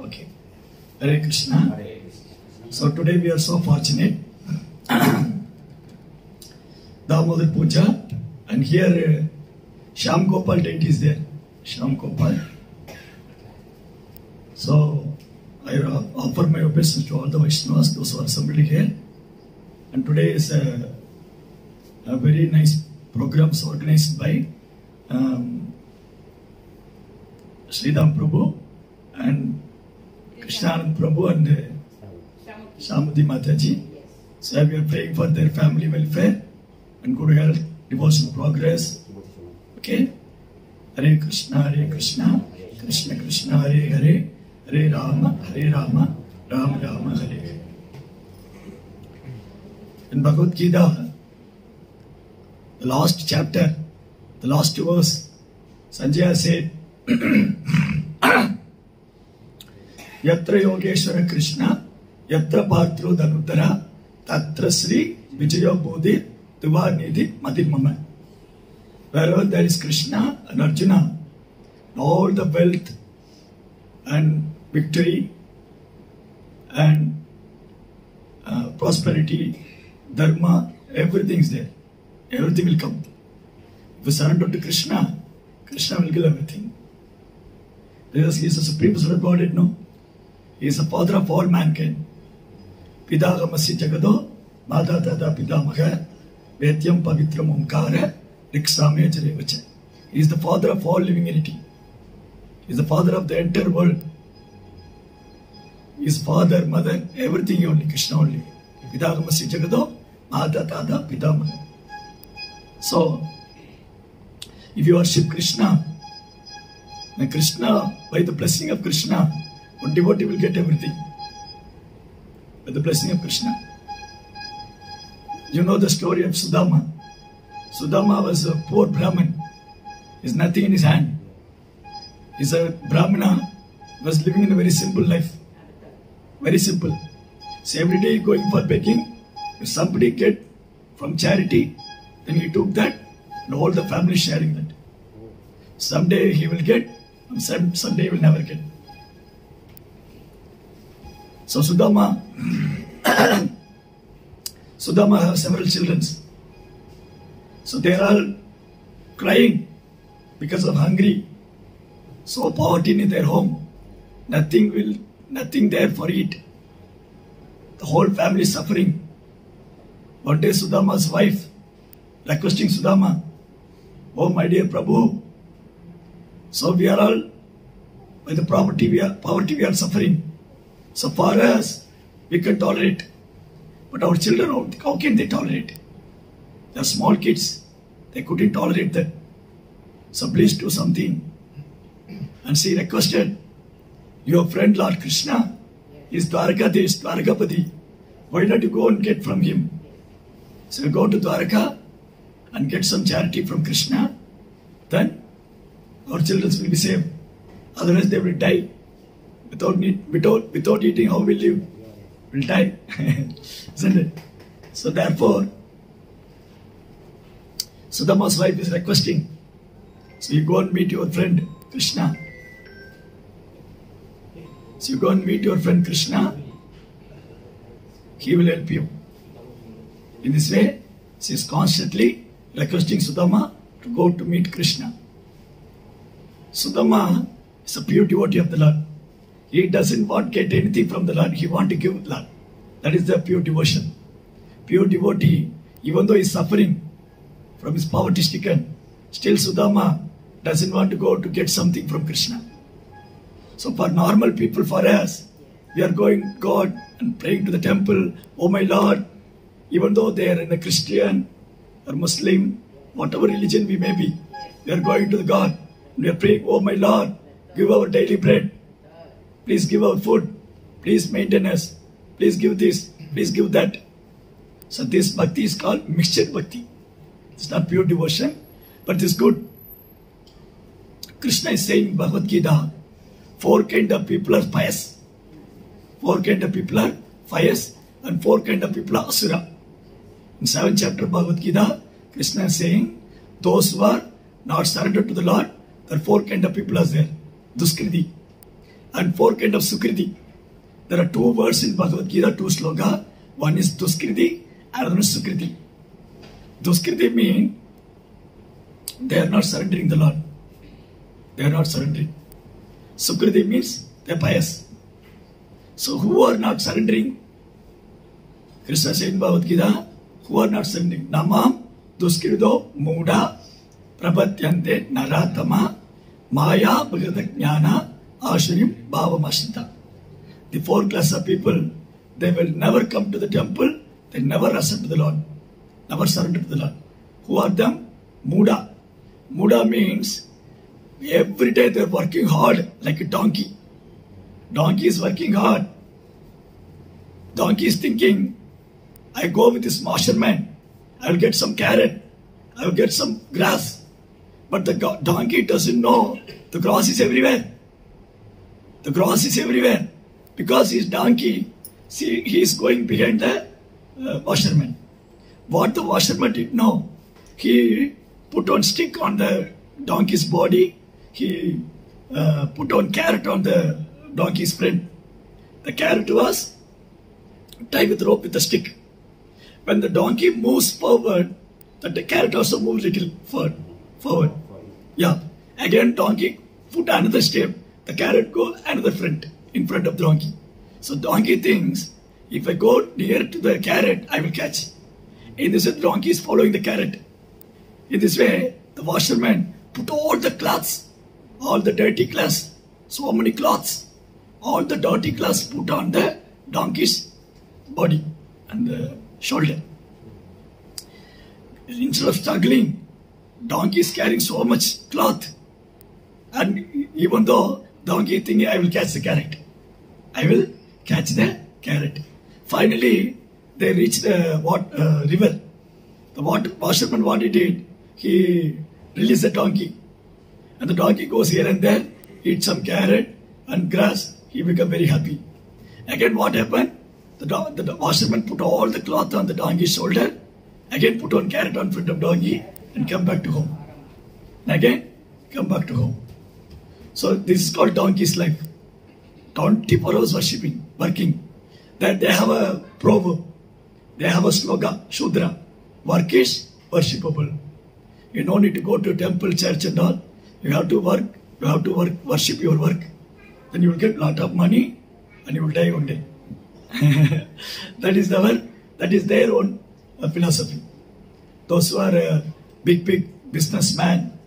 Okay. Hare Krishna. So today we are so fortunate. Damodar Puja, and here Shyam Gopal deity is there. Shyam Gopal. So I offer my obeisance to all the Vaishnavas, those who are assembled here. And today is a very nice program organized by Sridham Prabhu and Krishnanand Prabhu and Shamati Mataji. So we are praying for their family welfare and good health, devotional progress. Okay? Hare Krishna, Krishna Krishna, Hare Hare, Hare Rama, Rama Rama, Hare Hare. In Bhagavad Gita, the last chapter, the last verse, Sanjaya said, Yatra Yogeshwara Krishna, Yatra Partro Dhanutara, Tatra Sri Vijaya Bodhi, Duvanidhi Madhimama. Wherever there is Krishna and Arjuna, all the wealth and victory and prosperity, dharma, everything is there. Everything will come. If you surrender to Krishna, Krishna will give everything. Because he is the supreme person of Godhead, no? He is the father of all mankind. Pidagamasi Jagado, Mata Tata Pidamaha, Vetyam Pavitram Omkara, Riksame Jarevacha. He is the father of all living entity. He is the father of the entire world. His father, mother, everything only, Krishna only. Pidagamasi Jagado, Mata Tata Pidamaha. So, if you worship Krishna, then Krishna, by the blessing of Krishna, one devotee will get everything. By the blessing of Krishna. You know the story of Sudama. Sudama was a poor Brahmin. He has nothing in his hand. He is a Brahmana, was living in a very simple life. Very simple. So every day going for begging. If somebody get from charity, then he took that and all the family sharing that. Someday he will get, someday he will never get. So Sudama has several children. So they are all crying because of hungry. So poverty in their home. Nothing there for eat. The whole family is suffering. One day Sudama's wife requesting Sudama, oh my dear Prabhu, so we are all, by the poverty we are suffering. So for us, we can tolerate. But our children, how can they tolerate? They are small kids. They couldn't tolerate that. So please do something. And she requested, your friend Lord Krishna is Dwarakadesh, Dwarakapati. Why not you go and get from him? So you go to Dwaraka and get some charity from Krishna, then our children will be saved. Otherwise they will die. Without eating, how will we live? Will die. Isn't it? So therefore, Sudama's wife is requesting. So you go and meet your friend Krishna. So you go and meet your friend Krishna. He will help you. In this way, she is constantly requesting Sudama to go to meet Krishna. Sudama is a pure devotee of the Lord. He doesn't want to get anything from the Lord. He wants to give the Lord. That is the pure devotion. Pure devotee, even though he is suffering from his poverty stricken, still Sudama doesn't want to go to get something from Krishna. So for normal people, for us, we are going God and praying to the temple, oh my Lord, even though they are in a Christian or Muslim, whatever religion we may be, we are going to the God. We are praying, oh my Lord, give our daily bread. Please give our food. Please maintain us. Please give this. Please give that. So this bhakti is called mixture bhakti. It's not pure devotion, but it's good. Krishna is saying in Bhagavad Gita, 4 kinds of people are pious. 4 kinds of people are pious and 4 kinds of people are asura. In 7th chapter of Bhagavad Gita, Krishna is saying, those who are not surrendered to the Lord, there are 4 kinds of people are there. Duskriti. and 4 kind of Sukriti. There are 2 words in Bhagavad Gita, 2 sloka. One is Duskriti, another is Sukriti. Duskriti means they are not surrendering the Lord. They are not surrendering. Sukriti means they are pious. So who are not surrendering? Krishna said in Bhagavad Gita, who are not surrendering? Namam Duskrido Muda Prapatyante Naratama Maya Bhagadajnana Ashurim Bhavamashrita. The 4 classes of people, they will never come to the temple, they never accept the Lord, never surrender to the Lord. Who are them? Muda. Muda means every day they are working hard like a donkey. Donkey is working hard. Donkey is thinking, I go with this washerman, I will get some carrot, I will get some grass. But the donkey doesn't know the grass is everywhere. The grass is everywhere. Because he is donkey, see, he is going behind the washerman. What the washerman did know, he put on stick on the donkey's body, he put on carrot on the donkey's friend. The carrot was tied with rope with a stick. When the donkey moves forward, the carrot also moves little forward. Yeah. Again donkey put another step, the carrot go another front, in front of the donkey. So donkey thinks, if I go near to the carrot, I will catch. In this way, the donkey is following the carrot. In this way, the washerman put all the cloths, all the dirty cloths, so many cloths, all the dirty cloths put on the donkey's body and the shoulder. Instead of struggling, donkey is carrying so much cloth. And even though donkey thinking, I will catch the carrot. I will catch the carrot. Finally, they reached the river. The washerman, what he did, he released the donkey. And the donkey goes here and there, eats some carrot and grass. He became very happy. Again, what happened? The washerman put all the cloth on the donkey's shoulder. Again, put on carrot on front of donkey and come back to home. And again, come back to home. So this is called donkey's life. 24 hours working. That they have a proverb. They have a slogan, Shudra. Work is worshipable. You don't need to go to temple, church and all. You have to work. You have to worship your work. Then you will get a lot of money and you will die one day. That is their own philosophy. Those who are big businessmen,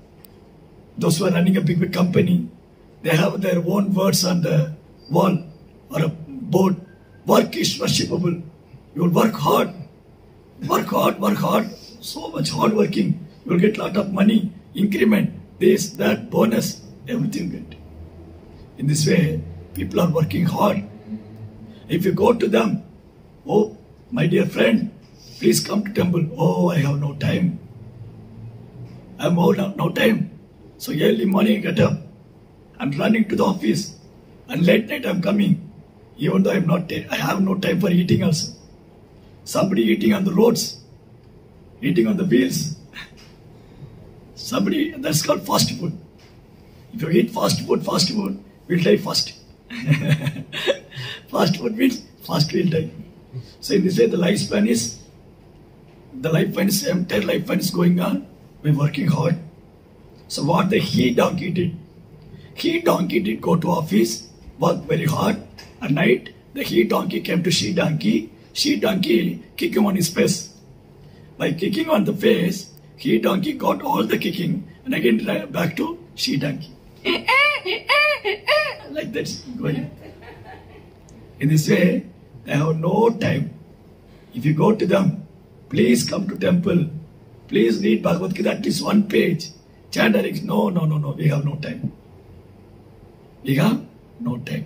those who are running a big company, they have their own words on the wall or a board. Work is worshipable. You will work hard. Work hard. So much hard working. You will get a lot of money, increment, this, that, bonus, everything good. In this way, people are working hard. If you go to them, oh, my dear friend, please come to temple. Oh, I have no time. I have no time. So early morning I get up. I'm running to the office. And late night I'm coming. Even though I have no time for eating also. Somebody eating on the roads. Eating on the wheels. Somebody, that's called fast food. If you eat fast food, we'll die fast. Fast food means fast we'll die. So in this way, the entire lifespan is going on. We're working hard. So what the he-donkey did go to office, work very hard. At night, the he-donkey came to she-donkey. She-donkey kicked him on his face. By kicking on the face, he-donkey got all the kicking and again back to she-donkey. Like that's going. In this way, they have no time. If you go to them, please come to temple. Please read Bhagavad Gita at least 1 page. Chant Hare. No. We have no time. We have no time.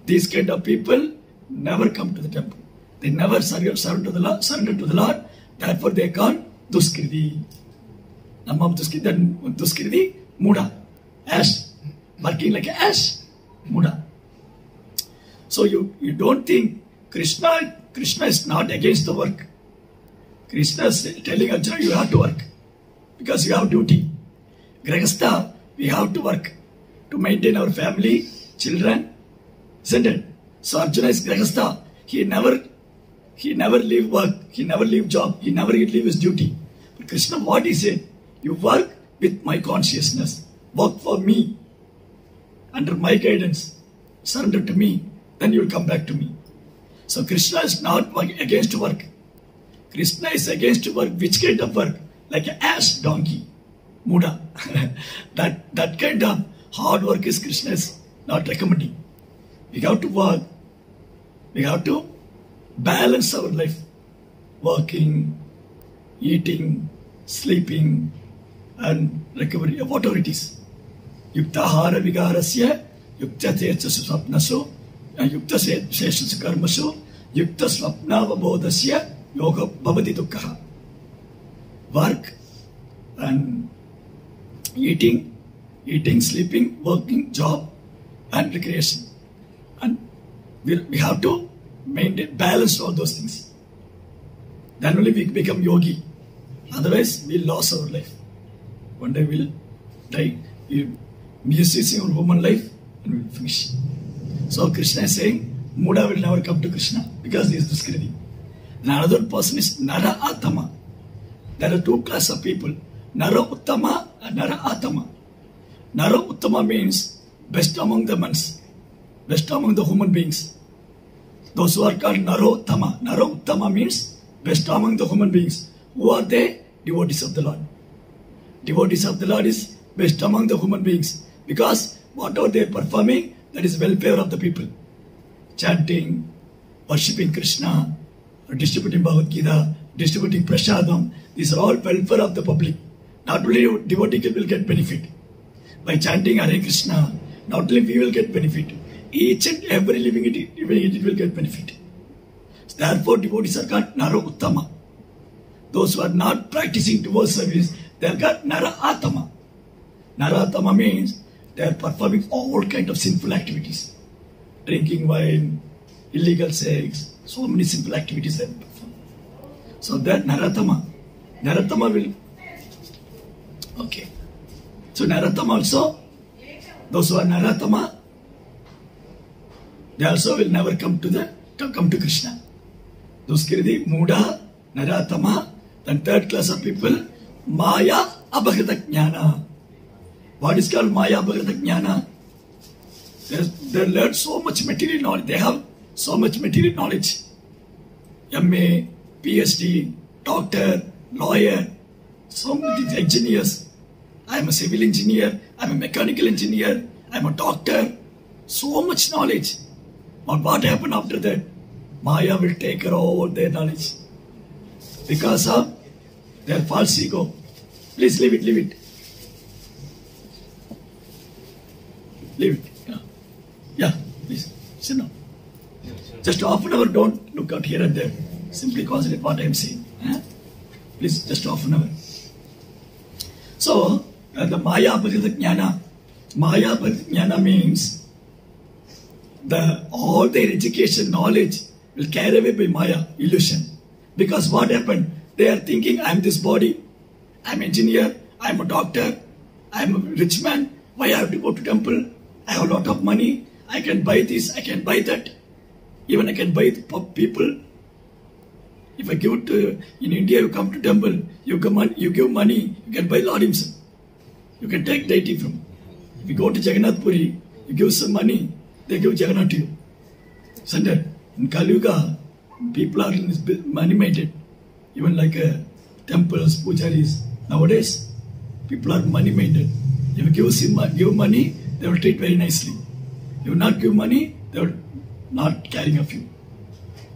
These kind of people never come to the temple. They never surrender to the Lord. Therefore, they call Duskriti. Namam Duskriti, then Duskriti, Muda. Ash. Working like an ash. Muda. So you don't think Krishna is not against the work. Krishna is telling Arjuna, you have to work. Because you have duty. Grihastha, we have to work. To maintain our family, children, Isn't it? So Arjuna is Grahastha. He never leave work, he never leave job, he never leave his duty. But Krishna, what he said? You work with my consciousness, work for me, under my guidance, surrender to me, then you will come back to me. So Krishna is not against work. Krishna is against work. Which kind of work? Like an ass donkey, muda. that kind of hard work is Krishna is not recommending. We have to work. We have to balance our life. Working, eating, sleeping, and recovery, whatever it is. Yukta hara vigarasya, yukta techasu swapnasu, yukta seshasu karmasu, yukta swapnava bodhasya, yoga bhavati dukkha. Work and eating, sleeping, working, job, and recreation. And we have to maintain, balance all those things. Then only we become yogi. Otherwise, we lose our life. One day we'll die. We'll misusing our human life and we'll finish. So Krishna is saying, Muda will never come to Krishna because he is Duskriti. Another person is Nara Atama. There are two classes of people, Nara Uttama and Nara Atama. Nara Uttama means best among the mans, best among the human beings. Those who are called Naro Uttama. Naro Uttama means best among the human beings. Who are they? Devotees of the Lord. Devotees of the Lord is best among the human beings because whatever they are performing, that is welfare of the people. Chanting, worshipping Krishna, distributing Bhagavad Gita, distributing Prasadam, these are all welfare of the public. Not only devotee will get benefit. By chanting Hare Krishna, not only we will get benefit, each and every living entity will get benefit. So therefore, devotees are called Nara Uttama. Those who are not practicing devote service, they are called Nara Atama. Nara Atama means they are performing all kinds of sinful activities. Drinking wine, illegal sex, so many sinful activities they perform. So that Naratama will. Okay. So Naratama also, those who are Naratama, they also will never come to Krishna. Those Kiridi, Muda, Naratama, then third class of people, Maya Abhagrata Jnana. What is called Maya Abhagrata Jnana? They learn so much material knowledge. They have so much material knowledge. MA, PhD, doctor, lawyer, so many engineers. I am a civil engineer, I am a mechanical engineer, I am a doctor. So much knowledge. But what happened after that? Maya will take care of all their knowledge. Because of their false ego. Please leave it. Leave it. Yeah, please. Sit down. Just half an hour, don't look out here and there. Simply concentrate what I am saying. Please, just half an hour. So, the Maya Abhagrata Jnana. Maya Abhagrata Jnana means all their education, knowledge will carry away by Maya, illusion. Because what happened? They are thinking, I am this body, I am engineer, I am a doctor, I am a rich man. Why I have to go to temple? I have a lot of money. I can buy this, I can buy that. Even I can buy people. If I give it to, in India, you come to temple, you give money, you can buy Lord himself. You can take deity from. If you go to Jagannath Puri, you give some money, they give Jagannath to you. Sunday, in Kali Yuga, people are money-minded. Even like temples, pujaris. Nowadays, people are money-minded. If you give money, they will treat very nicely. If you not give money, they will not caring of you.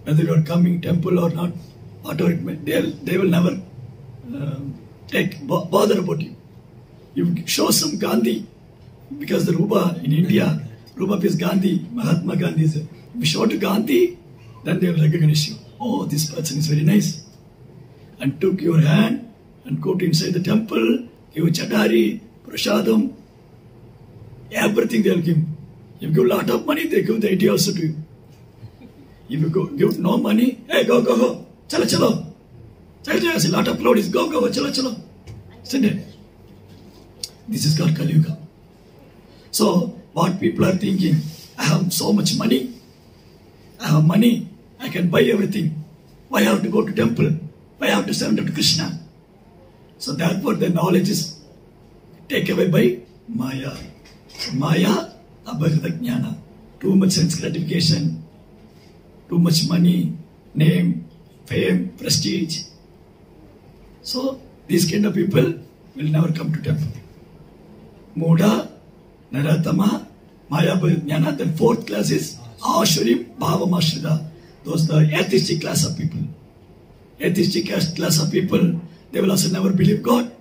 Whether you are coming temple or not, whatever it may, they will never bother about you. You show some Gandhi, because the Rupa in India, Rupa is Gandhi, Mahatma Gandhi is. If you show to Gandhi, then they will recognize you. Oh, this person is very nice. And took your hand and go to inside the temple, give chadari, prasadam, everything they will give. If you give a lot of money, they give the deity also to you. If you give no money, hey, go. Chalo. There's a lot of clouds. Go. Chalo. Isn't it? This is called Kali Yuga. So, what people are thinking, I have so much money. I have money. I can buy everything. Why have to go to temple? Why have to surrender to Krishna? So therefore the knowledge is taken away by Maya. So Maya, abhagata jnana. Too much sense gratification, too much money, name, fame, prestige. So these kind of people will never come to temple. Muda, Naratama, Maya Jnana. Then fourth class is Ashurim Bhavamashrida. Those are the atheistic class of people. Atheistic class of people, they will also never believe God.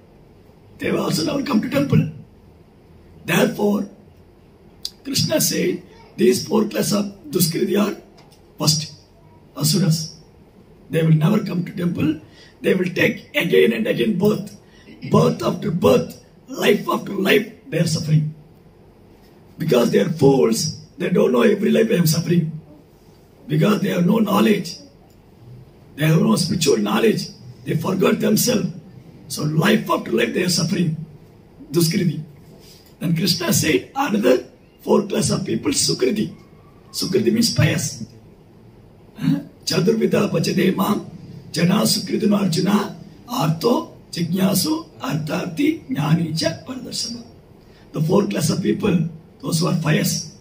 They will also never come to temple. Therefore, Krishna said, these four classes of Duskriti are first, Asuras. They will never come to temple. They will take again and again birth. Birth after birth, life after life, they are suffering. Because they are fools, they don't know every life I am suffering. Because they have no knowledge. They have no spiritual knowledge. They forgot themselves. So life after life they are suffering. Duskriti. Then Krishna said another four class of people, Sukriti. Sukriti means pious. Chadurvida Pachade Mam, Jana Sukritino Arjuna, Artho, Jignasu, Artharti, Jnanicha, Paradarsana. The four class of people, those who are pious,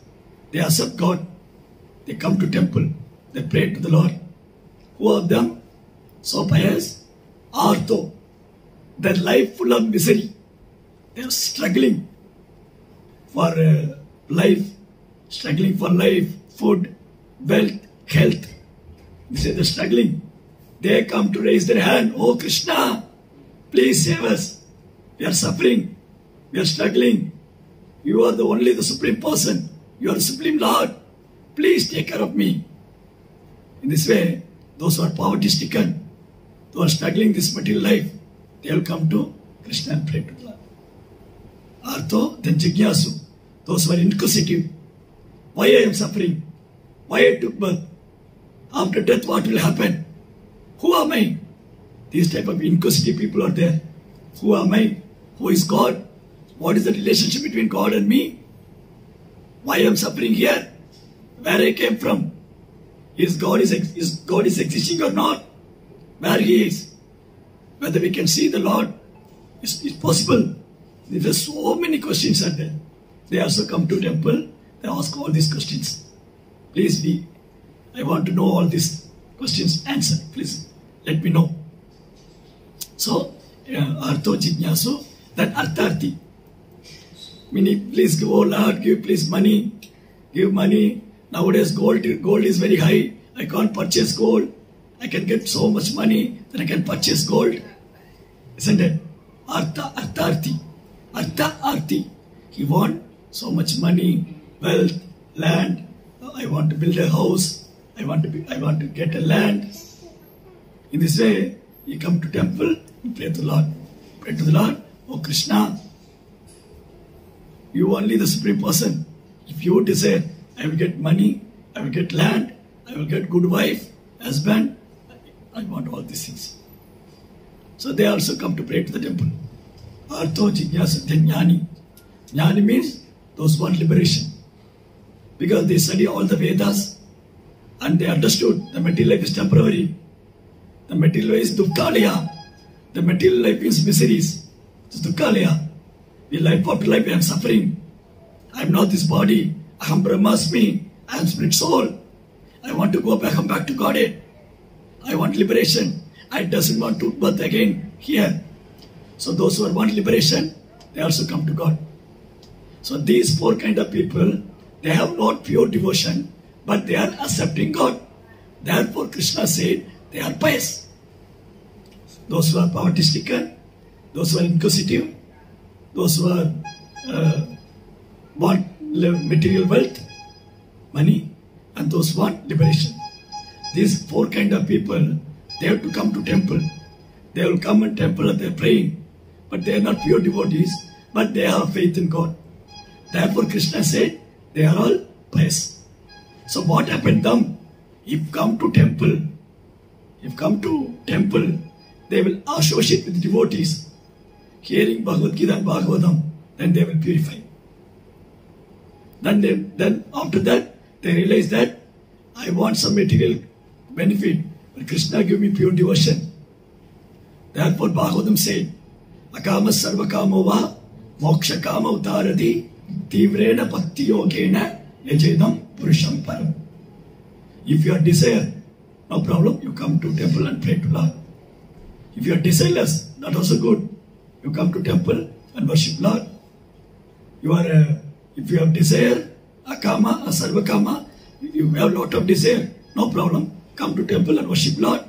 they accept God. They come to temple. They pray to the Lord. Who of them so pious? Artho. Their life full of misery. They are struggling for life, struggling for life, food, wealth, health. They say they're struggling. They come to raise their hand. Oh Krishna, please save us. We are suffering. We are struggling. You are only the Supreme Person. You are the Supreme Lord. Please take care of me. In this way, those who are poverty stricken, who are struggling this material life, they will come to Krishna and pray to the Lord. Artho, then Jignasu. Those who are inquisitive. Why I am suffering? Why I took birth? After death, what will happen? Who am I? These type of inquisitive people are there. Who am I? Who is God? What is the relationship between God and me? Why I am suffering here? Where I came from? Is God existing or not? Where He is? Whether we can see the Lord is possible. There are so many questions are there. They also come to temple. They ask all these questions. Please I want to know all these questions answered. Please let me know. So, Artho Jignasu, then Artharti. Meaning, please give, oh Lord, give please money. Give money. Nowadays gold is very high. I can't purchase gold. I can get so much money, then I can purchase gold. Isn't it? Artharti. Artha-arti. He wants so much money, wealth, land. I want to build a house. I want to get a land. In this way, you come to temple, you pray to the Lord. Pray to the Lord, oh Krishna, you only the Supreme Person. If you desire, I will get money, I will get land, I will get good wife, husband. I want all these things. So they also come to pray to the temple. Artho Jignasu, then Jnani. Jnani means those who want liberation. Because they study all the Vedas and they understood the material life is temporary. The material life is dukkhalaya. The material life is miseries. It's dukkhalaya. The life after life I am suffering. I am not this body. I am Brahmasmi. I am spirit soul. I want to go back, come back to Godhead. I want liberation. I doesn't want to birth again here. So those who want liberation, they also come to God. So these four kind of people, they have not pure devotion, but they are accepting God. Therefore Krishna said, they are pious. Those who are poverty stricken, those who are inquisitive, those who are want material wealth, money, and those who want liberation. These four kind of people, they have to come to temple. They will come in temple and they are praying, but they are not pure devotees, but they have faith in God. Therefore Krishna said, they are all pious. So what happened to them? If come to temple, they will associate with devotees, hearing Bhagavad Gita and Bhagavatam, then they will purify. Then after that, They realize that I want some material benefit, but Krishna give me pure devotion. Therefore Bhagavatam said, Akama sarva kamo va moksha kama utarati tivrena bhakti yogena yajedam purusham param. If you are desire, no problem, you come to temple and pray to Lord. If you are desireless, that also good. You come to temple and worship Lord. If you have desire, akama, asarva kama, you have lot of desire, no problem. Come to temple and worship Lord.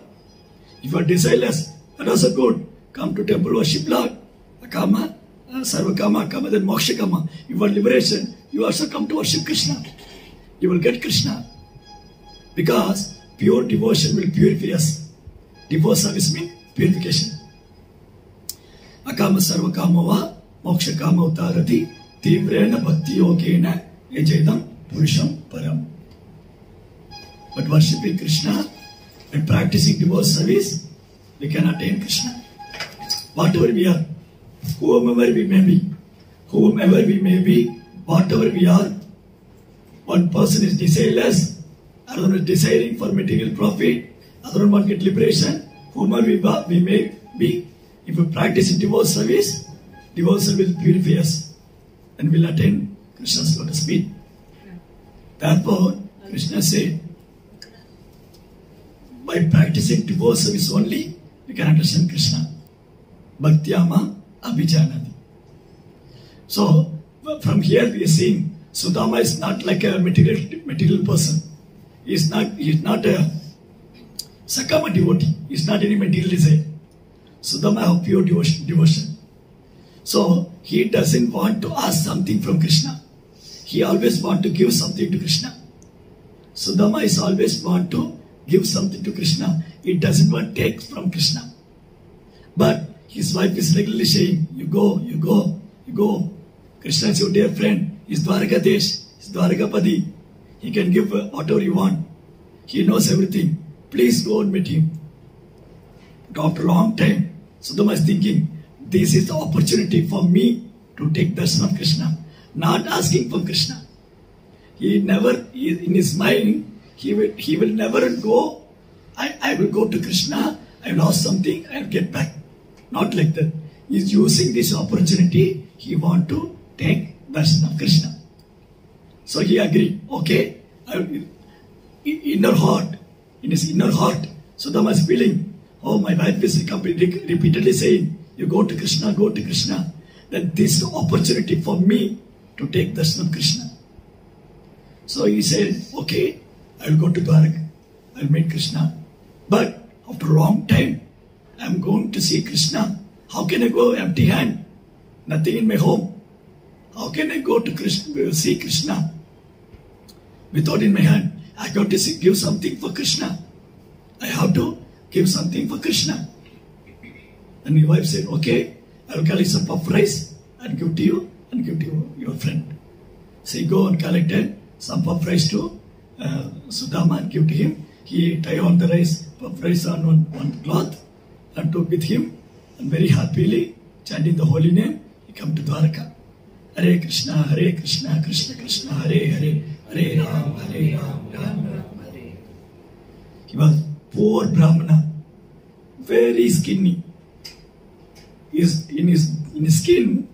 If you are desireless, that also good. Come to temple, worship Lord. Akama, sarva kama, akama, then moksha kama. If you want liberation, you also come to worship Krishna. You will get Krishna. Because pure devotion will purify us. Divorce service means purification. Akama sarva kama va moksha kama utarati tivrena bhakti yogena yajedam purusham param. But worshipping Krishna and practicing divorce service, we can attain Krishna. Whatever we are, whomever we may be, whatever we are, one person is desireless, another is desiring for material profit, other one get liberation, whomever we may be, if we practice in divorce service will purify us and will attain Krishna's lotus feet. Therefore, Krishna said, by practicing divorce service only, we can understand Krishna. Bhaktyama abhijanati. So, from here we are seeing Sudama is not like a material person. He is not a Sakama devotee. He is not any material desire. Sudama have pure devotion. So, he doesn't want to ask something from Krishna. He always want to give something to Krishna. Sudama is always want to give something to Krishna. He doesn't want to take from Krishna. But his wife is regularly saying, you go. Krishna is your dear friend. He is Dwarakadesh. He is Dwarakapadi. He can give whatever you want. He knows everything. Please go and meet him. But after a long time, Sudama is thinking, this is the opportunity for me to take darshan of Krishna. Not asking for Krishna. In his mind, he will never go, I will go to Krishna, I will ask something, I will get back. Not like that. He is using this opportunity, he want to take darshan of Krishna. So he agreed, okay, in his inner heart, Sudama is feeling, oh, my wife is repeatedly saying, you go to Krishna, then this is the opportunity for me to take darshan of Krishna. So he said, okay, I will go to Dwaraka, I will meet Krishna. But after a long time, I am going to see Krishna. How can I go empty hand? Nothing in my home. How can I go to see Krishna without in my hand? I got to give something for Krishna. I have to give something for Krishna. And my wife said, okay, I will collect some puff rice and give to you and give to your friend. So he go and collected some puff rice to Sudama and give to him. He tied on the puff rice on one cloth and took with him, and very happily chanting the holy name, he come to Dwaraka. Hare Krishna, Krishna Krishna, Hare Hare, Hare Ram, Ram Ram, Hare. He was poor Brahmana, very skinny. In his skin,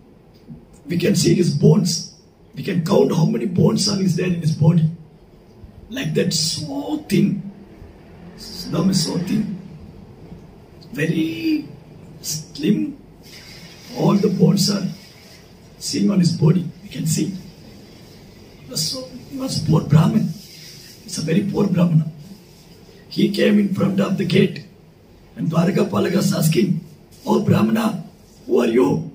we can see his bones. We can count how many bones are there in his body. Like that, so thin. Sudama is so thin. Very slim. All the bones are seen on his body. We can see. He was poor Brahmin. It's a very poor Brahmana. He came in front of the gate, and Dwaraka Palaka was asking, oh Brahmana, who are you?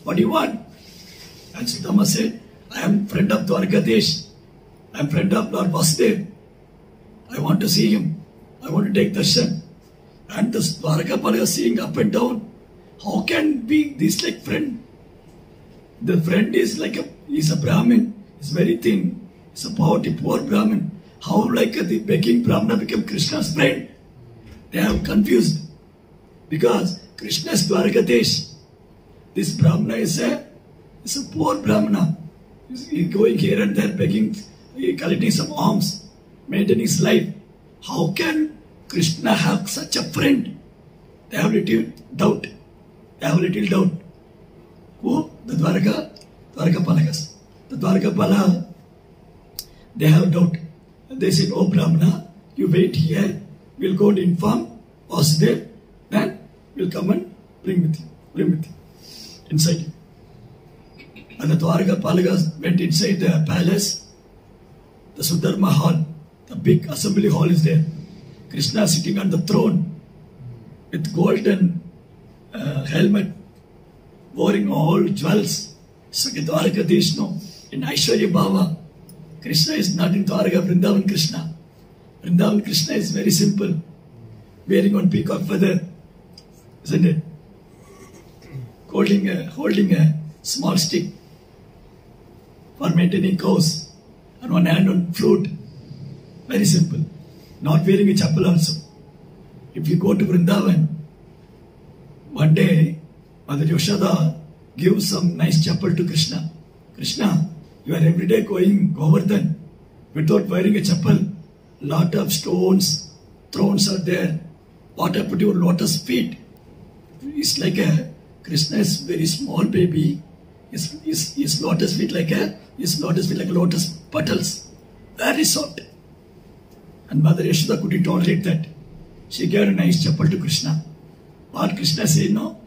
What do you want? And Sudama said, I am friend of Dwarakadesh. I am friend of Lord Vasudev. I want to see him. I want to take darshan. And the Dwaraka Palaka seeing up and down. How can be this like friend? The friend is he's a Brahmin. He's very thin. He's a poverty, poor Brahmin. How the begging Brahmana became Krishna's friend? They are confused. Because Krishna is Dwarakadesh. This Brahmana is a poor Brahmana. He's going here and there begging collecting some alms, maintaining his life. How can Krishna have such a friend? They have little doubt. They have little doubt. Who? The Dwarkapalakas. The Dwarkapala, they have doubt. They said, oh Brahmana, you wait here. We'll go and inform Vasudeva. Then we'll come and bring with you. Inside you. And the Dwarkapalakas went inside the palace. The Sudharma hall, the big assembly hall is there. Krishna sitting on the throne with golden helmet, wearing all jewels. So Dwarkadish, no, in Aishwarya Bhava, Krishna is not in Dwarka, Vrindavan Krishna. Vrindavan Krishna is very simple, wearing one peacock feather, isn't it? Holding a small stick for maintaining cows, and one hand on flute. Very simple. Not wearing a chappal also. If you go to Vrindavan, one day, Mother Yashoda gives some nice chappal to Krishna. Krishna, you are every day going Govardhan without wearing a chappal. Lot of stones, thrones are there. What happened to your lotus feet? It's like Krishna is very small baby. His lotus feet like lotus petals. Very soft. And Mother Yashoda couldn't tolerate that. She gave a nice chappal to Krishna. But Krishna said, no,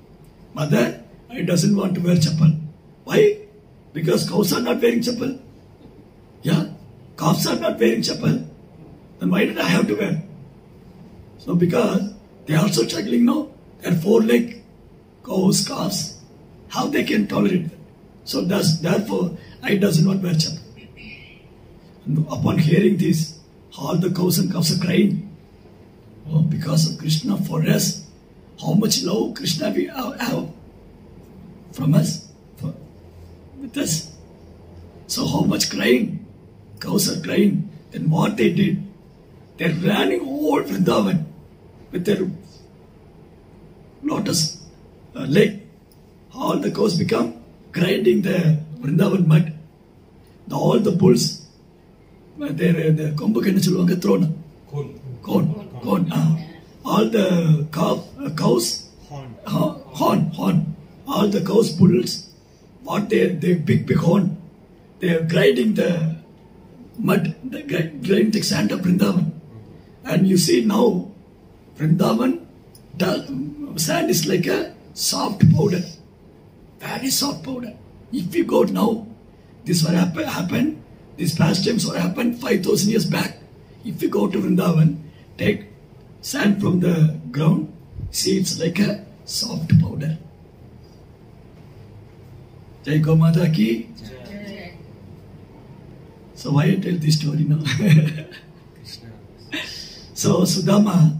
Mother, I doesn't want to wear chappal. Why? Because cows are not wearing chappal. Yeah, calves are not wearing chappal. Then why did I have to wear? So because they are also struggling now. They are four-leg cows, calves. How they can tolerate that? So therefore, I doesn't want to wear chappal. And upon hearing this, all the cows and calves are crying. Oh, because of Krishna for us. How much love Krishna we have from us, with us. So how much crying? Cows are crying. Then what they did? They ran all Vrindavan with their lotus leg. All the cows become grinding the Vrindavan mud. All the bulls, their kombukenna solluvaanga throne. Corn. All the cows, horn. All the cows, bulls, what they big horn, they are grinding the mud, grinding the sand of Vrindavan. And you see now, Vrindavan, sand is like a soft powder, very soft powder. If you go now, this will happen, these pastimes will happen 5,000 years back. If you go to Vrindavan, take sand from the ground, see it's like a soft powder. Jai Gomata ki. So why I tell this story now? So Sudama,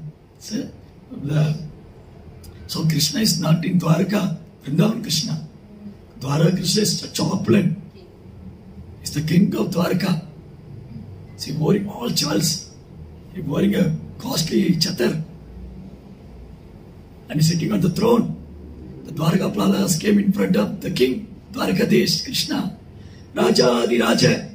so Krishna is not in Dwarka, Vrindavan Krishna. Dwarka Krishna is a chaplain. He's the king of Dwarka. He's wearing all jewels. He's wearing a costly chatar. And he's sitting on the throne. The Dwarkapalas came in front of the king, Dwarkadish, Krishna. Raja Adi Raja,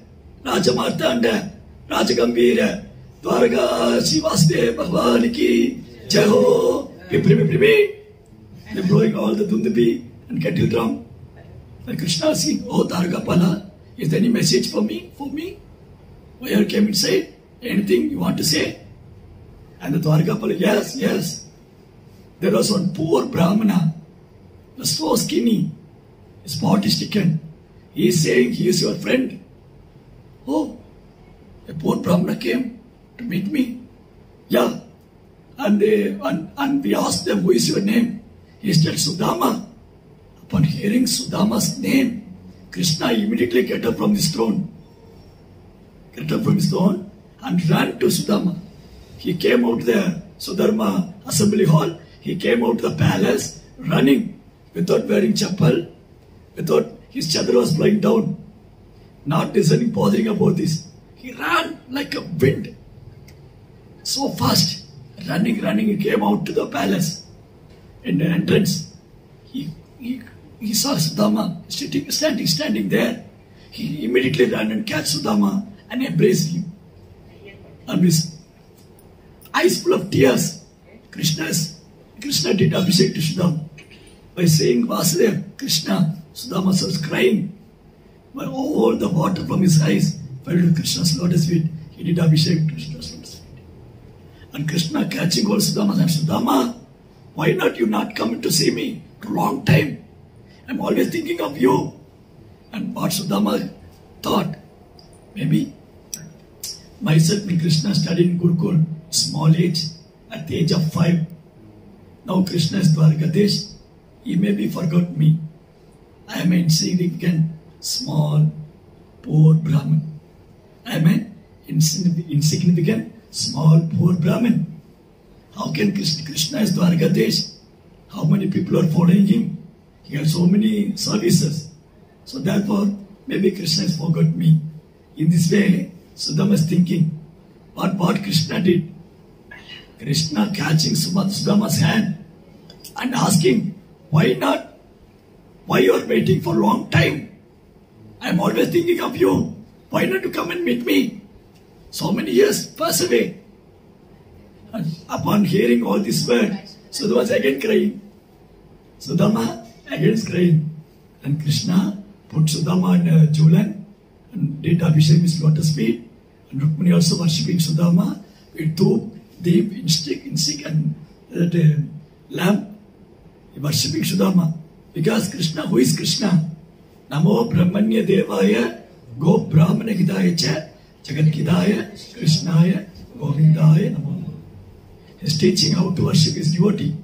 Raja Martanda, Raja Gambhira, Dwarka Sivasdev Bhagwan ki Jai Ho, Pipri. They're blowing all the dundubi and kettle drum. And Krishna saying, oh Dwarkapala, is there any message for me? Why you came inside? Anything you want to say? And the Dwarkapala, yes. There was one poor Brahmana, he was so skinny, his pot is taken. He is saying he is your friend. Oh, a poor Brahmana came to meet me. Yeah. And we asked them, who is your name? He said, Sudama. Upon hearing Sudama's name, Krishna immediately get up from his throne. And ran to Sudama. He came out the Sudharma assembly hall. He came out to the palace running without wearing chappal, without his chadar was blowing down. Not listening, bothering about this. He ran like a wind. So fast. Running, he came out to the palace. In the entrance, he saw Sudama standing there. He immediately ran and catch Sudama and embraced him. And with eyes full of tears, Krishna did Abhishek to Sudama. By saying Vasudeva, Krishna, Sudama was crying. But all the water from his eyes fell to Krishna's lotus feet. He did Abhishek to Krishna's lotus feet. And Krishna catching hold of Sudama and Sudama, why not you not come to see me for a long time? I'm always thinking of you. And what Sudama thought, maybe myself and Krishna studied in Gurukul, small age, at the age of 5. Now Krishna is Dwarkadish. He maybe forgot me. I am an insignificant, small, poor Brahmin. I am an insignificant, small, poor Brahmin. How can Krishna is Dwarkadish? How many people are following him? He has so many services. So therefore, maybe Krishna has forgot me. In this way, Sudama is thinking, what Krishna did? Krishna catching Sudama's hand and asking, why not? Why you are waiting for a long time? I am always thinking of you. Why not you come and meet me? So many years pass away. And upon hearing all this word, Sudama was again crying. Sudama again is crying. And Krishna put Sudama in a Julan and did Abhishek with lotus feet. And Rukmini also worshipping Sudama with Dhoop, Deep, Insik and that lamp. Worshipping Sudama. Because Krishna, who is Krishna? Namo Brahmanya Devaya Go Brahmana Gidaya Cha Jagat Gidaya Krishnaya Govindaya Namo. He is teaching how to worship his devotee.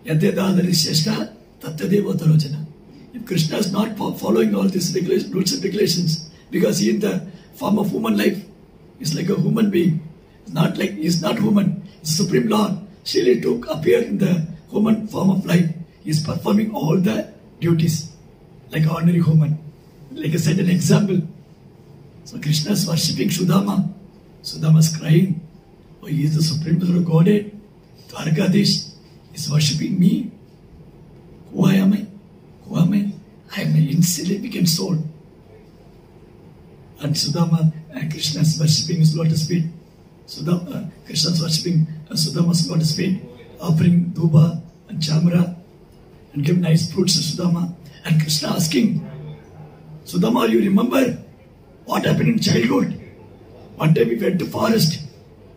Yadeda Darisheshta Tattadeva Tarojana. If Krishna is not following all these rules and regulations, because he in the form of human life is like a human being. He is not human. He is Supreme Lord. Still he took appear in the human form of life. He is performing all the duties like ordinary human. Like I said, an example. So Krishna is worshipping Sudama. Sudama is crying. Oh, he is the Supreme Lord Godhead. Dwarkadish is worshipping me. Who am I? Who am I? I am an insignificant soul. And Sudama and Krishna is worshipping his lotus feet. Krishna is worshipping Sudama's lotus feet, offering Duba and Chamra and give nice fruits to Sudama. And Krishna asking, Sudama, you remember what happened in childhood? One day we went to forest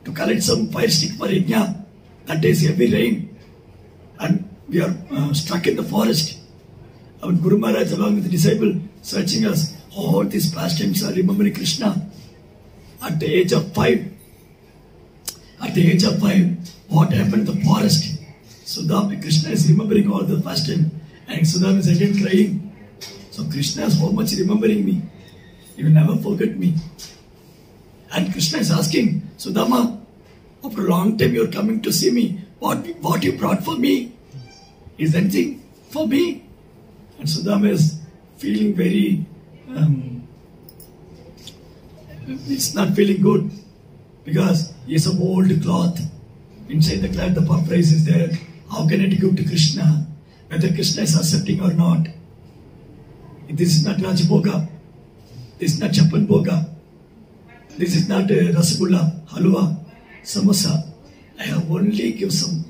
to collect some fire stick for Yajna. That day is heavy rain. And we are stuck in the forest. Our Guru Maharaj along with the disciple searching us. All these pastimes are remembering Krishna. At the age of 5, what happened in the forest? Sudama, Krishna is remembering all the pastimes. And Sudama is again crying. So Krishna is so much remembering me. He will never forget me. And Krishna is asking, Sudama, after a long time you are coming to see me. What you brought for me? Is anything for me? And Sudama is feeling very, it's not feeling good. Because he has some old cloth. Inside the cloth the puff rice is there. How can it give to Krishna? Whether Krishna is accepting or not. This is not Rajabhoga. This is not Chapan Bhoga. This is not Rasagulla, Halwa, Samosa. I have only give some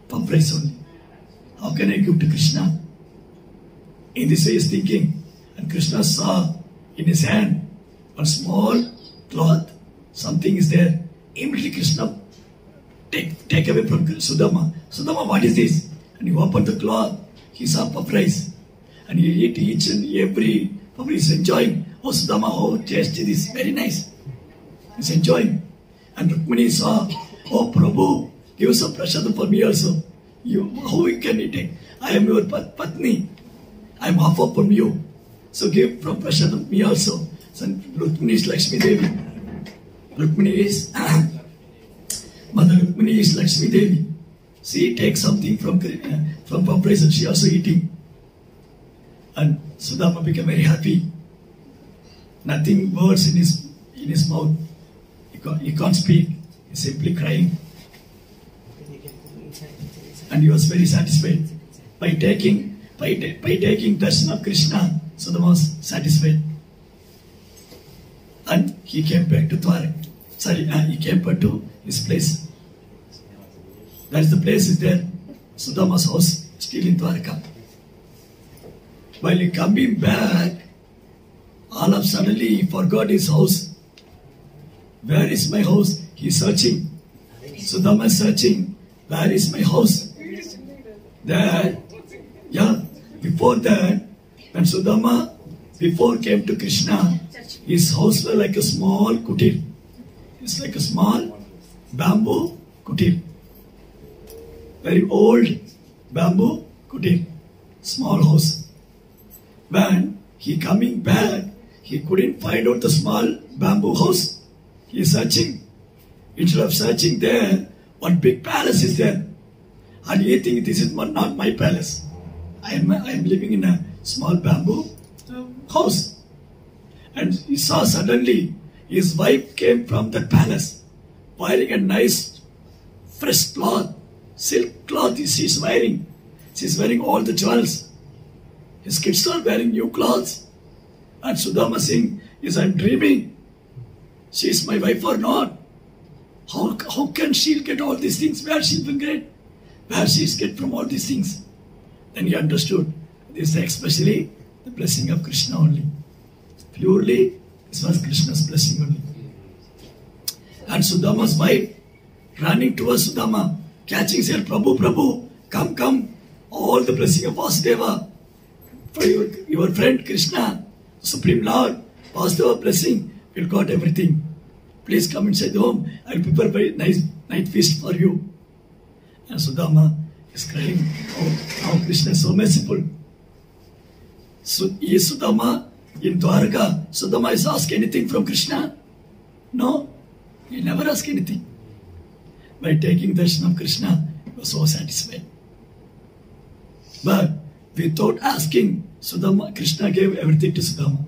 puff rice only. How can I give to Krishna? In this way he is thinking. And Krishna saw in his hand a small cloth. Something is there. Immediately Krishna take away from Sudama. Sudama, what is this? And he opened the cloth. He saw puff rice. And he ate each and every puff rice. He's enjoying. Oh Sudama, oh tasty this. Very nice. He's enjoying. And Rukmini saw, oh Prabhu, give some prasadam for me also. How can you take? I am your Patni. I am half up from you. So give from prasadam me also. So Rukmini is Lakshmi Devi. Rukmini is Mother Rukmini is Lakshmi Devi. She takes something from puff rice and she also eating. And Sudama became very happy. Nothing words in his mouth. He can't speak. He's simply crying. And he was very satisfied. By taking darshan of Krishna, Sudama was satisfied. he came back to Dwarka. He came back to his place. That is the place is there. Sudama's house still in Dwarka. While he coming back, all of suddenly he forgot his house. Where is my house? He is searching. Sudama is searching. Where is my house? There. Yeah. Before that, when Sudama before came to Krishna, his house was like a small kutir. It's like a small bamboo kutir. Very old bamboo kutir. Small house. When he coming back, he couldn't find out the small bamboo house. He is searching. Instead of searching there, one big palace is there. And he thinks this is not my palace. I am living in a small bamboo house. And he saw suddenly his wife came from the palace wearing a nice fresh cloth, silk cloth she's wearing. She's wearing all the jewels. His kids are wearing new clothes. And Sudama saying, yes, I'm dreaming. She is my wife or not? How can she get all these things? Where she will get? Where she is get from all these things? Then he understood. This is especially the blessing of Krishna only. Purely, this was Krishna's blessing only. And Sudama's wife running towards Sudama, catching, said, Prabhu, Prabhu, come. All the blessing of Vasudeva for your friend Krishna, Supreme Lord, Vasudeva blessing, you got everything. Please come inside the home. I will prepare a very nice night feast for you. And Sudama is crying, how Krishna is so merciful. So is Sudama in Dwarka? Sudama is asked anything from Krishna? No, he never asked anything. By taking darshan of Krishna, he was so satisfied. But without asking, Sudama, Krishna gave everything to Sudama.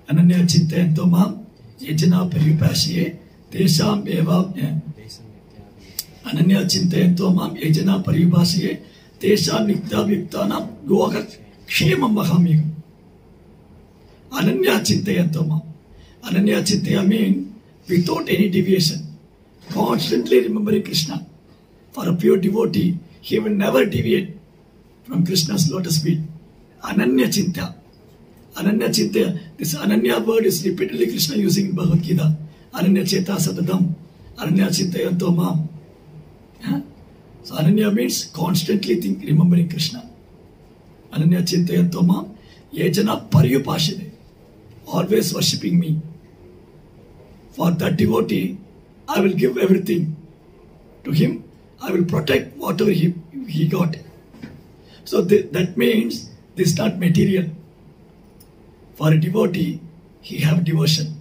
Ananya Chintayanto Mam, Yajana Paripashiye, Tesham Eva. Ananya Chintayanto Mam, Yajana Paripashiye, Tesham Nikta Viktanam, Goakat, Kshemam Mahamigam. Ananya Chintayanto Mam. Ananya Chintaya means without any deviation, constantly remembering Krishna. For a pure devotee, he will never deviate from Krishna's lotus feet. Ananya Chinta. Ananya Chinta. This Ananya word is repeatedly Krishna using in Bhagavad Gita. Ananya Cheta Satadam. Ananya Chintayanto Mam. So Ananya means constantly remembering Krishna. Ananya Chintayanto Mam. Yajana Paryupashide. Always worshipping me. For that devotee, I will give everything to him. I will protect whatever he got. So that means this is not material. For a devotee, he have devotion.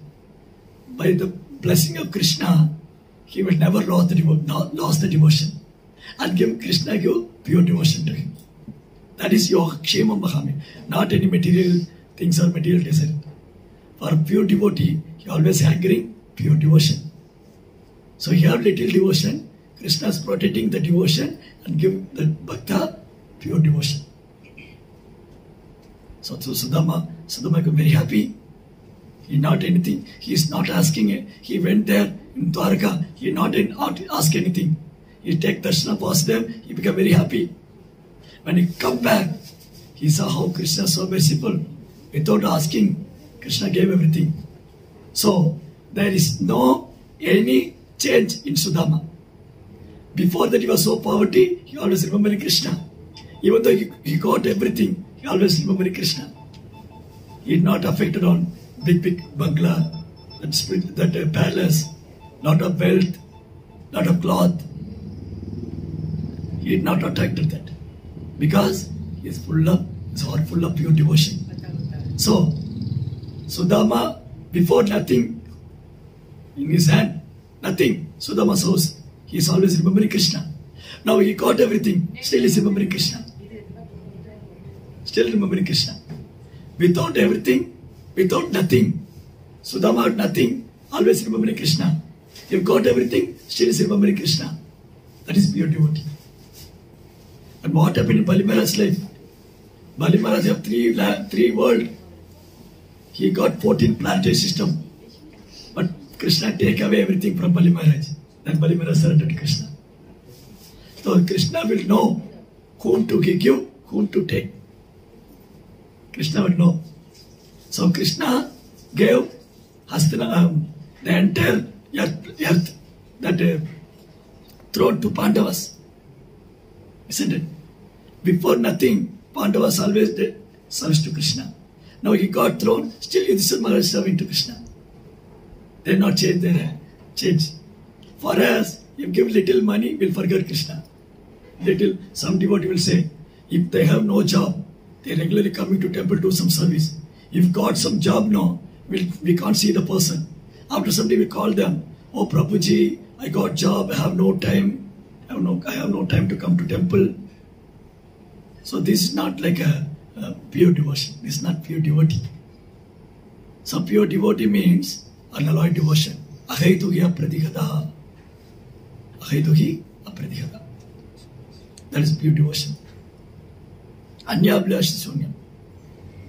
By the blessing of Krishna, he will never lose the devotion. And Krishna give pure devotion to him. That is your Kshema Mahami. Not any material things or material desire. For a pure devotee, he always hankering pure devotion. So he have little devotion. Krishna is protecting the devotion and give the bhakta pure devotion. So Sudama got very happy. He not anything. He is not asking. He went there in Dwarka. He not ask anything. He take darshan of Vasudeva. He became very happy. When he come back, he saw how Krishna is so merciful. Without asking, Krishna gave everything. So there is no any change in Sudama. Before that he was so poverty, he always remembered Krishna. Even though he got everything, he always remembered Krishna. He is not affected on big bungalow, that palace, lot of wealth, lot of cloth. He is not attracted to that. Because his heart full of pure devotion. So, Sudama, before nothing in his hand, nothing, Sudama's house, he is always remembering Krishna. Now he got everything, still is remembering Krishna. Still remembering Krishna. Without everything, without nothing, Sudama had nothing, always remembering Krishna. He got everything, still is remembering Krishna. That is pure devotee. And what happened in Bali Maharaj's life? Bali Maharaj have three worlds. He got 14 planetary system. Krishna take away everything from Bali Maharaj. Then Bali Maharaj surrendered to Krishna. So Krishna will know whom to give, whom to take. Krishna will know. So Krishna gave Hastina, the entire earth, that throne to Pandavas. Isn't it? Before nothing, Pandavas always did service to Krishna. Now he got throne, still Yudhishthira Maharaj is serving to Krishna. They not change their change. For us, if give little money, we'll forget Krishna. Little, some devotee will say, if they have no job, they regularly coming to temple to do some service. If got some job now, we can't see the person. After some day we call them, oh Prabhuji, I got job, I have no time. I have no time to come to temple. So this is not like a pure devotion. This is not pure devotee. So pure devotee means unalloyed devotion. Ahaiduhi apradihada. Ahaiduhi apradihada. That is pure devotion. Anyabhlasha sunyam.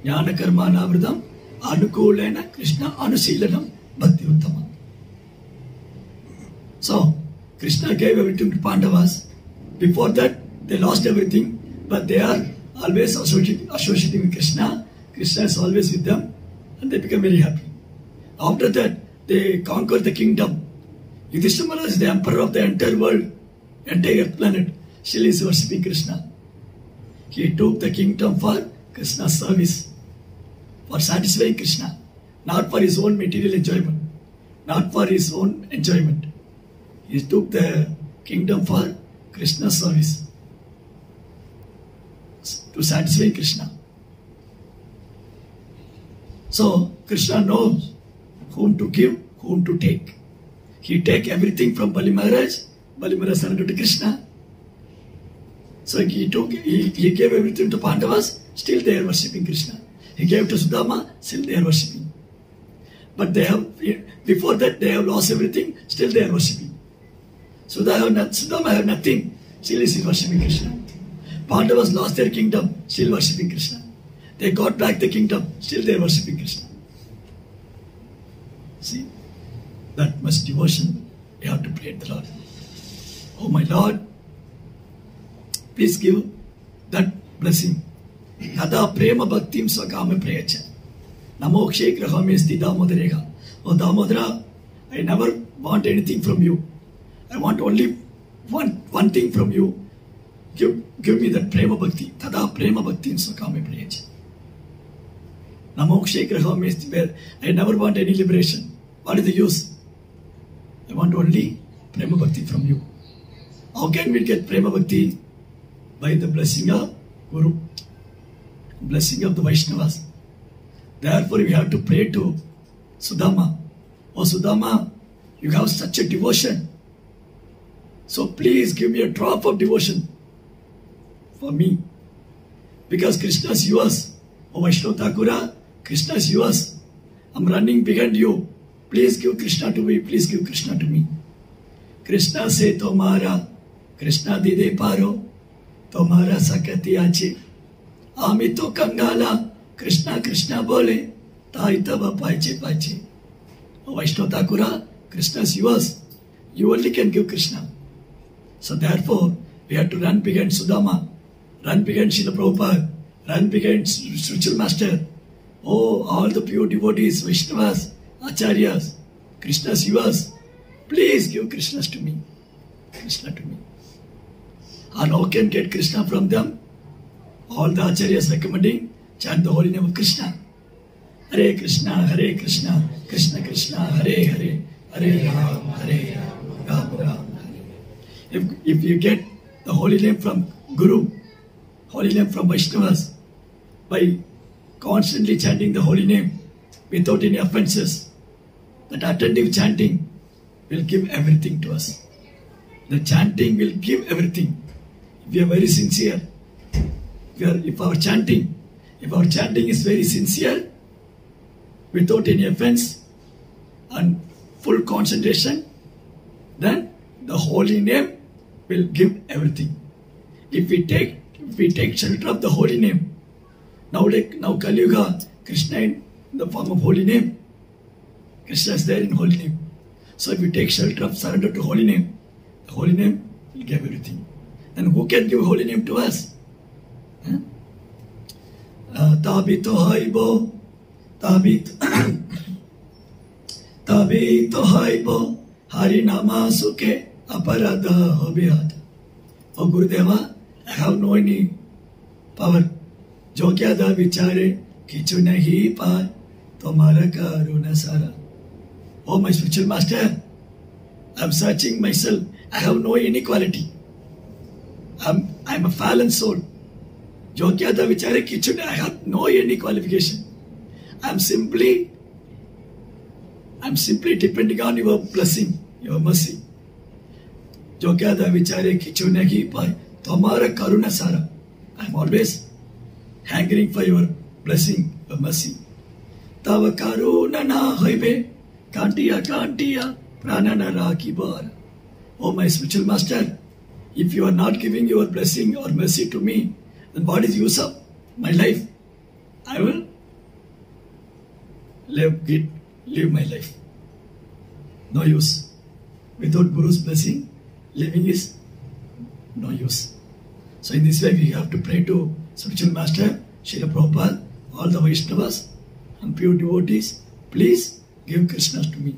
Jnana karma navridam anukulena Krishna anusilanam bhakti uttama. So Krishna gave everything to Pandavas. Before that, they lost everything, but they are always associating with Krishna. Krishna is always with them, and they become very happy. After that, they conquered the kingdom. Yudhishthira Maharaj is the emperor of the entire world, entire planet. Still is worshipping Krishna. He took the kingdom for Krishna's service, for satisfying Krishna, not for his own material enjoyment, not for his own enjoyment. He took the kingdom for Krishna's service, to satisfy Krishna. So Krishna knows whom to give, whom to take. He take everything from Bali Maharaj. Bali Maharaj surrendered to Krishna. So he gave everything to Pandavas. Still they are worshipping Krishna. He gave to Sudama. Still they are worshipping. But they have, before that they have lost everything. Still they are worshipping. Sudama have nothing. Still is worshipping Krishna. Pandavas lost their kingdom. Still worshipping Krishna. They got back the kingdom. Still they are worshipping Krishna. See, that much devotion you have to pray to the Lord. Oh my Lord, please give that blessing. Kada prema bhaktim swakame prayacha. Namokshe grahame sti damodarega. Oh Damodara, I never want anything from you. I want only one thing from you. Give me that prema bhakti. Tada prema bhaktim swakame prayacha. Namokshe grahame sti. I never want any liberation. What is the use? I want only prema bhakti from you. How can we get prema bhakti? By the blessing of Guru, blessing of the Vaishnavas. Therefore, we have to pray to Sudama. Oh Sudama, you have such a devotion. So please give me a drop of devotion for me. Because Krishna is yours. Oh Vaishnava Thakura, Krishna is yours. I'm running behind you. Please give Krishna to me. Please give Krishna to me. Krishna se tomara, Krishna dide paro. तुम्हारा सकती आचे आमी तो कंगाला कृष्णा कृष्णा बोले ताई तब पाइचे पाइचे Vaishnava Thakura, Krishna is yours. You only can give Krishna. So therefore, we have to run behind Sudama, run behind Srila Prabhupada, run behind spiritual master. Oh, all the pure devotees, Vaishnavas, Acharyas, Krishna is yours. Please give Krishna to me. Krishna to me. And how can get Krishna from them? All the Acharyas recommending, chant the holy name of Krishna. Hare Krishna, Krishna Krishna, Hare Hare, Hare Ram, Ram Ram. If you get the holy name from Guru, holy name from Vaishnavas, by constantly chanting the holy name without any offenses, that attentive chanting will give everything to us. The chanting will give everything. If we are very sincere, if our chanting is very sincere, without any offense and full concentration, then the holy name will give everything. If we take shelter of the holy name, now Kali Yuga, Krishna in the form of holy name, Krishna is there in holy name. So if we take shelter of surrender to holy name, the holy name will give everything. And who can give holy name to us? Tabito haibo, tabito haibo, harinama suke aparada hobiyat. Oh Gurudeva, I have no any power. Jo kya da vichare kichu nahi paay tomara karuna sara. Oh my spiritual master, I am searching myself. I have no inequality. I am a fallen soul. Jo kya da vichare kichu nahi, I have no any qualification. I am simply depending on your blessing, your mercy. Jo kya da vichare kichu nahi paay tomara karuna sara. I am always hankering for your blessing, your mercy. Tava karuna na hoibe kantiya pranana raki bar. Oh my spiritual master, if you are not giving your blessing or mercy to me, then what is the use of my life? I will live my life. No use. Without Guru's blessing, living is no use. So in this way, we have to pray to spiritual master, Srila Prabhupada, all the Vaishnavas and pure devotees. Please give Krishna to me.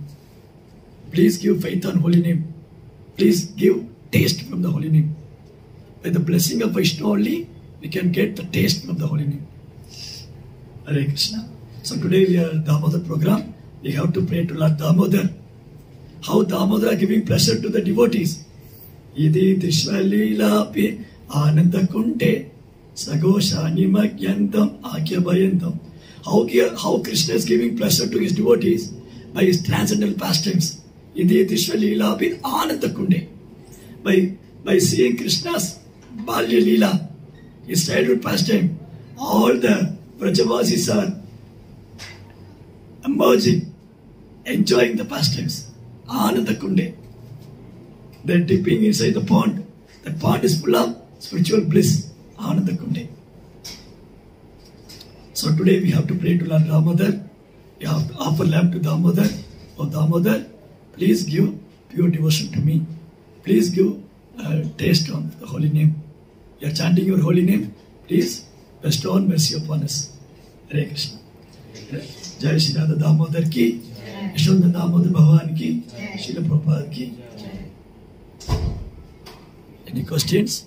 Please give faith on holy name. Please give taste from the holy name. By the blessing of Vaishnava only, we can get the taste of the holy name. Hare Krishna. So today we are Damodar program. We have to pray to Lord Damodar. How Damodar are giving pleasure to the devotees. Idi Dishvalila pi Ananda Kunte Sagosha Nimagyantam Akyabayantam. How Krishna is giving pleasure to his devotees by his transcendental pastimes. Idi Dishvalila pi Ananda Kunte. By seeing Krishna's Balya Leela, his childhood pastime, all the Vrajavasis are emerging, enjoying the pastimes. Ananda Kunde. They're dipping inside the pond. That pond is full of spiritual bliss. Ananda Kunde. So today we have to pray to Lord Damodar. We have to offer lamb to Damodar. Oh Damodar, please give pure devotion to me. Please give taste on the holy name. You are chanting your holy name. Please bestow mercy upon us. Hare Krishna. Jai Shri Radha Damodar ki, Yashoda Damodar Bhavan ki, Srila Prabhupada ki. Any questions?